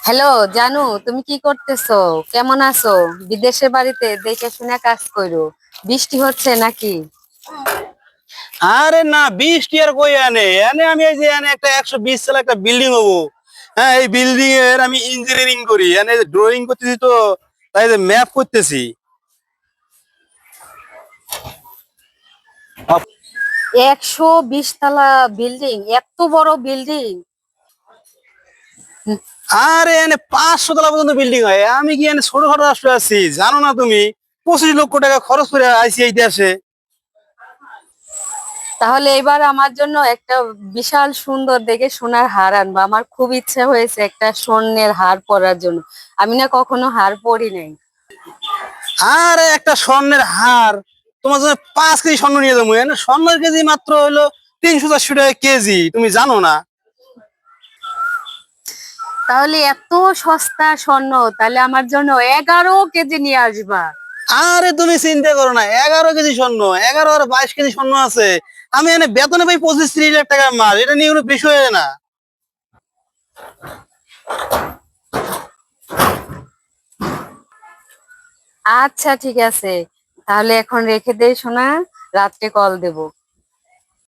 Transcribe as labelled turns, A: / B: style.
A: Hello জানু, তুমি কি করতেছো? কেমন আছো? বিদেশের বাড়িতে দেখে শুনে কাজ করো। বৃষ্টি হচ্ছে নাকি?
B: আরে না, 20 টি আর কই আনে এনে আমি এই যে এনে একটা 120 তলা একটা বিল্ডিং হবো। হ্যাঁ, এই বিল্ডিং এর আমি ইঞ্জিনিয়ারিং করি, এনে ড্রয়িং করতেছি তো, তাই ম্যাপ করতেছি।
A: 120 তলা বিল্ডিং, এত বড় বিল্ডিং?
B: আরে এনে 500 তলা পর্যন্ত বিল্ডিং হয়, আমি কি এনে ছোটখাটো রাষ্ট্র আছি জানো না তুমি? 25 লক্ষ টাকা খরচ করে আইসি এই দেশে।
A: তাহলে এবার আমার জন্য একটা বিশাল সুন্দর দেখে সোনার হার আনবা। আমার খুব ইচ্ছা হয়েছে একটা স্বর্ণের হার পরার জন্য। আমি না কখনো হার পরি নাই।
B: আরে একটা স্বর্ণের হার তোমার জন্য 5 কেজি স্বর্ণ নিয়ে যাবো। এনে স্বর্ণের কেজি মাত্র হলো 300-400 টাকা কেজি, তুমি জানো না?
A: তাহলে এত সস্তা স্বর্ণ, তাহলে আমার জন্য 11 কেজি নিয়ে আসবা।
B: আরে তুমি চিন্তা করো না, 11 কেজি স্বর্ণ, 11 আর 22 কেজি স্বর্ণ আছে। আমি এনে বেতনে পাই 25-30 লাখ টাকা মাস, এটা নিয়ে কোনো বিষয় না।
A: আচ্ছা ঠিক আছে, তাহলে এখন রেখে দেই সোনা, রাত্রে কল দেব।